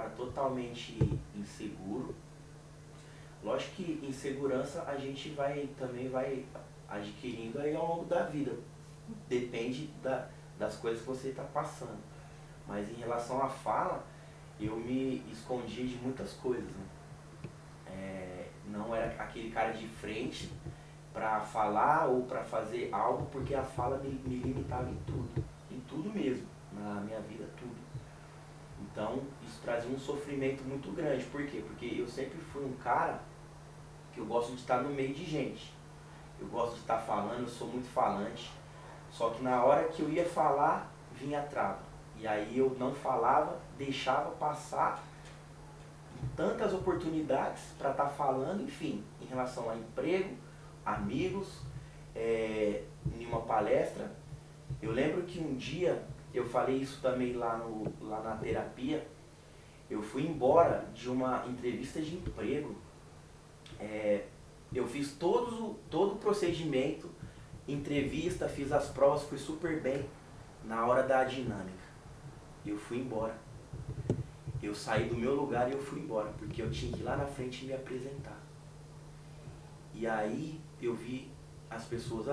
cara totalmente inseguro. Lógico que insegurança a gente também vai adquirindo aí ao longo da vida. Depende das coisas que você está passando. Mas em relação à fala, eu me escondia de muitas coisas, né? Não era aquele cara de frente para falar ou para fazer algo, porque a fala me limitava em tudo mesmo, na minha vida, tudo. Então isso trazia um sofrimento muito grande. Por quê? Porque eu sempre fui um cara que eu gosto de estar no meio de gente. Eu gosto de estar falando, eu sou muito falante. Só que na hora que eu ia falar, vinha a trava. E aí eu não falava, deixava passar tantas oportunidades para estar falando, enfim, em relação a emprego, amigos, em uma palestra. Eu lembro que um dia, eu falei isso também lá na terapia, eu fui embora de uma entrevista de emprego. Eu fiz todo o procedimento, entrevista, fiz as provas, fui super bem. Na hora da dinâmica, eu fui embora. Eu saí do meu lugar e eu fui embora, porque eu tinha que ir lá na frente e me apresentar. E aí eu vi as pessoas,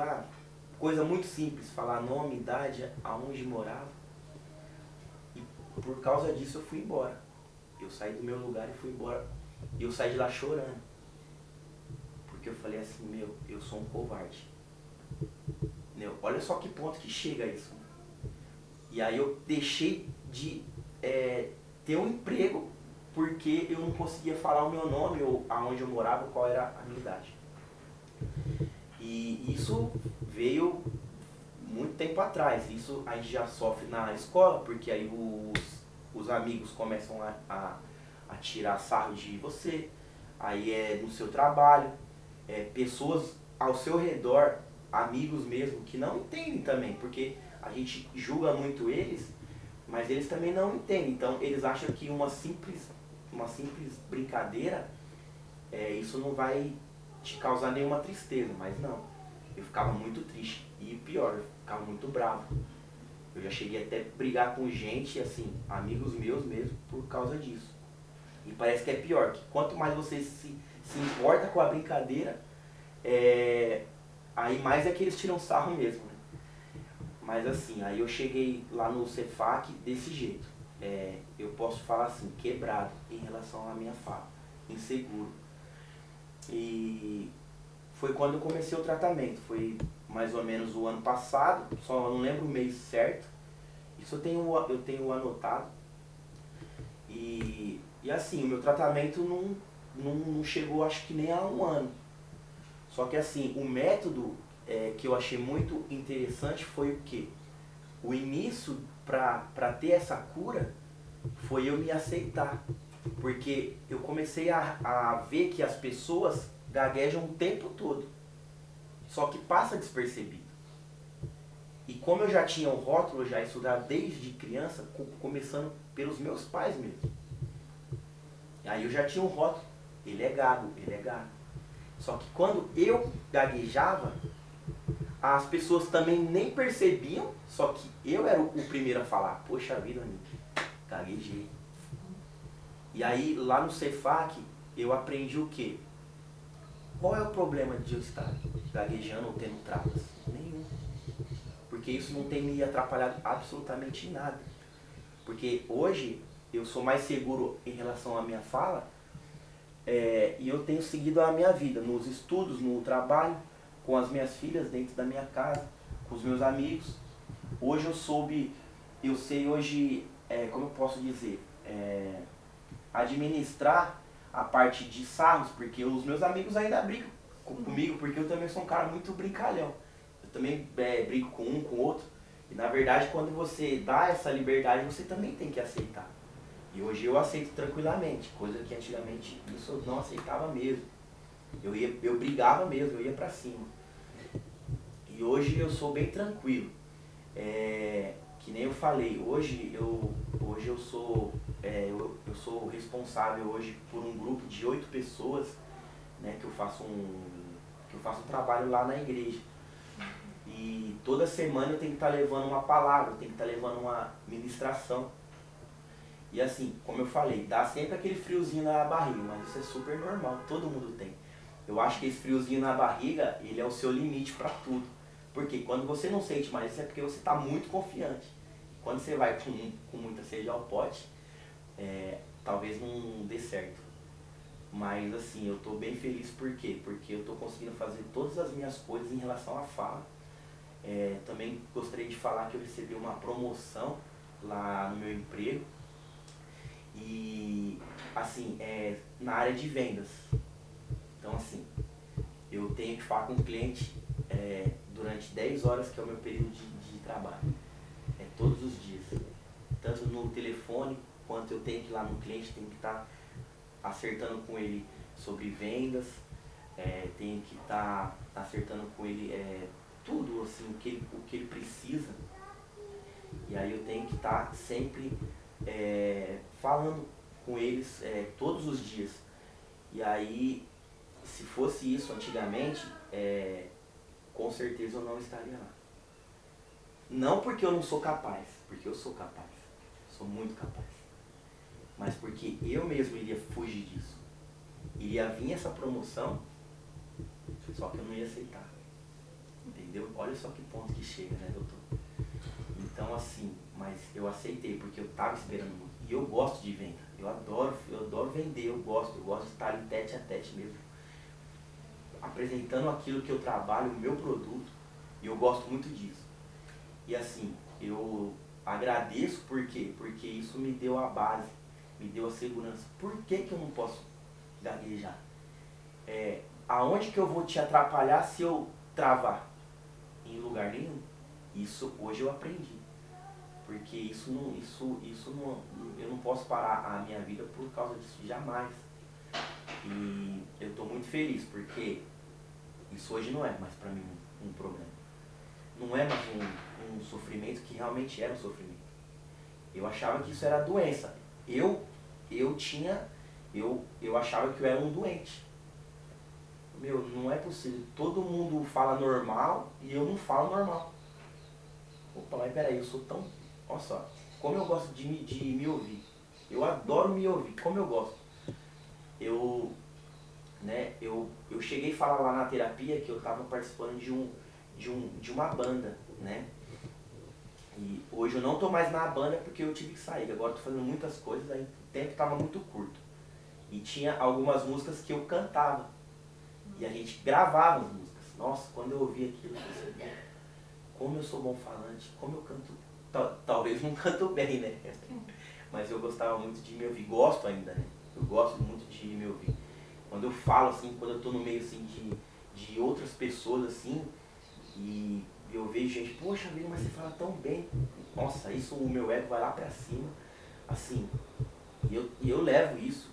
coisa muito simples, falar nome, idade, aonde morava. E por causa disso eu fui embora. Eu saí do meu lugar e fui embora. E eu saí de lá chorando. Porque eu falei assim, eu sou um covarde. Olha só que ponto que chega isso. E aí eu deixei de ter um emprego porque eu não conseguia falar o meu nome, ou aonde eu morava, qual era a minha idade. E isso veio muito tempo atrás. Isso a gente já sofre na escola, porque aí os amigos começam a tirar sarro de você. Aí no seu trabalho, pessoas ao seu redor, amigos mesmo, que não entendem também, porque a gente julga muito eles, mas eles também não entendem. Então eles acham que uma simples brincadeira, isso não vai te causar nenhuma tristeza, mas não. Eu ficava muito triste. E pior, eu ficava muito bravo. Eu já cheguei até a brigar com gente, assim, amigos meus mesmo, por causa disso. E parece que é pior, que quanto mais você se importa com a brincadeira, aí mais é que eles tiram sarro mesmo, né? Mas assim, aí eu cheguei lá no Cefac desse jeito. Eu posso falar assim, quebrado em relação à minha fala, inseguro. E foi quando eu comecei o tratamento, foi mais ou menos o ano passado, só não lembro o mês certo. Isso eu tenho anotado. E assim, o meu tratamento não chegou acho que nem a um ano. Só que assim, o método que eu achei muito interessante foi o quê? O início para ter essa cura foi eu me aceitar. Porque eu comecei a ver que as pessoas gaguejam o tempo todo. Só que passa despercebido. E como eu já tinha um rótulo, eu já estudava desde criança, começando pelos meus pais mesmo. Aí eu já tinha um rótulo, ele é gago. Só que quando eu gaguejava, as pessoas também nem percebiam, só que eu era o primeiro a falar, poxa vida, amigo, gaguejei. E aí lá no Cefac eu aprendi o quê? Qual é o problema de eu estar gaguejando ou tendo travas? Nenhum. Porque isso não tem me atrapalhado absolutamente em nada. Porque hoje eu sou mais seguro em relação à minha fala, e eu tenho seguido a minha vida, nos estudos, no trabalho, com as minhas filhas dentro da minha casa, com os meus amigos. Hoje eu sei hoje, como eu posso dizer, administrar a parte de sarros, porque os meus amigos ainda brincam comigo, porque eu também sou um cara muito brincalhão. Eu também brinco com um, com outro. E na verdade, quando você dá essa liberdade, você também tem que aceitar. E hoje eu aceito tranquilamente, coisa que antigamente isso eu não aceitava mesmo. Eu brigava mesmo, eu ia pra cima. E hoje eu sou bem tranquilo. Que nem eu falei, hoje eu sou responsável hoje por um grupo de 8 pessoas, né, que eu faço um trabalho lá na igreja. E toda semana eu tenho que estar levando uma palavra, eu tenho que estar levando uma ministração. E assim, como eu falei, dá sempre aquele friozinho na barriga, mas isso é super normal, todo mundo tem. Eu acho que esse friozinho na barriga, ele é o seu limite para tudo. Porque quando você não sente mais isso é porque você está muito confiante. Quando você vai com muita sede ao pote, talvez não dê certo. Mas assim, eu estou bem feliz por quê? Porque eu estou conseguindo fazer todas as minhas coisas em relação à fala. Também gostaria de falar que eu recebi uma promoção lá no meu emprego. E assim, na área de vendas. Então assim, eu tenho que falar com o cliente durante 10 horas, que é o meu período de trabalho. Todos os dias. Tanto no telefone, quanto eu tenho que ir lá no cliente, tenho que estar acertando com ele sobre vendas, tenho que estar acertando com ele tudo assim, o que ele precisa. E aí eu tenho que estar sempre falando com eles todos os dias. E aí, se fosse isso antigamente, com certeza eu não estaria lá. Não porque eu não sou capaz, porque eu sou capaz, sou muito capaz. Mas porque eu mesmo iria fugir disso. Iria vir essa promoção, só que eu não ia aceitar. Entendeu? Olha só que ponto que chega, né, doutor? Então assim, mas eu aceitei porque eu estava esperando muito. E eu gosto de venda, eu adoro vender, eu gosto de estar ali tete a tete mesmo. Apresentando aquilo que eu trabalho, o meu produto, e eu gosto muito disso. E assim, eu agradeço por quê? Porque isso me deu a base, me deu a segurança. Por que que eu não posso gaguejar? Aonde que eu vou te atrapalhar se eu travar? Em lugar nenhum. Isso hoje eu aprendi. Porque isso não, eu não posso parar a minha vida por causa disso, jamais. E eu estou muito feliz porque isso hoje não é mais para mim um problema. Não é mais um sofrimento que realmente era um sofrimento. Eu achava que isso era doença. Eu achava que eu era um doente. Meu, não é possível. Todo mundo fala normal e eu não falo normal. Opa, mas peraí, eu sou tão... Olha só, como eu gosto de me ouvir. Eu adoro me ouvir, como eu gosto. Eu cheguei a falar lá na terapia que eu estava participando de uma banda, né? E hoje eu não estou mais na banda porque eu tive que sair. Agora estou fazendo muitas coisas, aí o tempo estava muito curto. E tinha algumas músicas que eu cantava. E a gente gravava as músicas. Nossa, quando eu ouvi aquilo, eu pensei, como eu sou bom falante, como eu canto. Talvez não canto bem, né? Mas eu gostava muito de me ouvir. Gosto ainda, né? Eu gosto muito de me ouvir. Quando eu falo assim, quando eu estou no meio assim de outras pessoas assim, e eu vejo gente, poxa vida, mas você fala tão bem. Nossa, isso o meu ego vai lá pra cima. Assim, e eu levo isso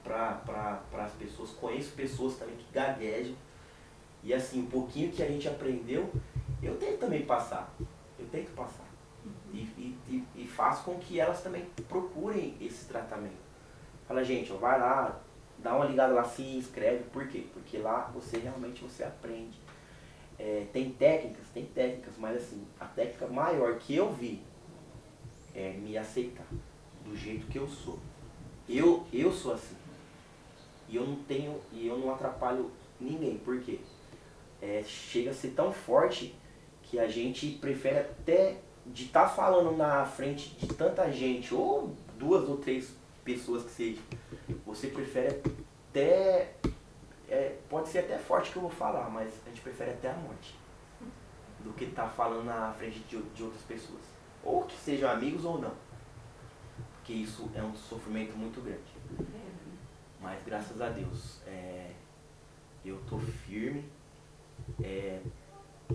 para as pessoas. Conheço pessoas também que gaguejam. E assim, um pouquinho que a gente aprendeu, eu tento também passar. Eu tento passar. E faço com que elas também procurem esse tratamento. Fala, gente, ó, vai lá, dá uma ligada lá, se inscreve. Por quê? Porque lá você aprende. Tem técnicas, mas assim, a técnica maior que eu vi é me aceitar do jeito que eu sou. Eu sou assim. E eu não atrapalho ninguém. Por quê? Chega a ser tão forte que a gente prefere até de estar falando na frente de tanta gente, ou 2 ou 3 pessoas que seja, você prefere até, pode ser até forte que eu vou falar, mas a gente prefere até a morte do que estar falando na frente de outras pessoas, ou que sejam amigos ou não, porque isso é um sofrimento muito grande. Mas graças a Deus, eu estou firme.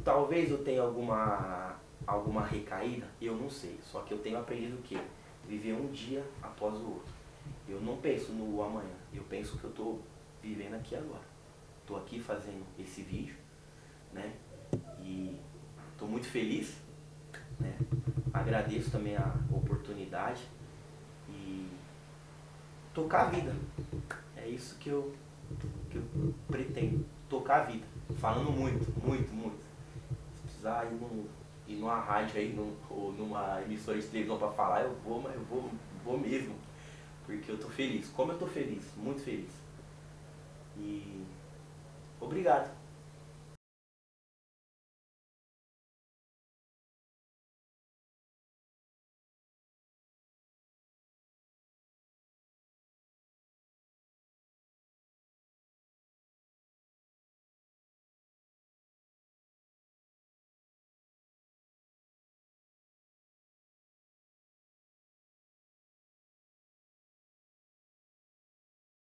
Talvez eu tenha alguma recaída, eu não sei. Só que eu tenho aprendido o quê? Viver um dia após o outro. Eu não penso no amanhã, eu penso que eu estou vivendo aqui agora. Estou aqui fazendo esse vídeo, né? E estou muito feliz, né? Agradeço também a oportunidade e tocar a vida. É isso que eu pretendo, tocar a vida. Falando muito. Se precisar ir numa rádio aí, ou numa emissora de televisão para falar, eu vou vou mesmo. Porque eu tô feliz. Como eu tô feliz, muito feliz. E obrigado.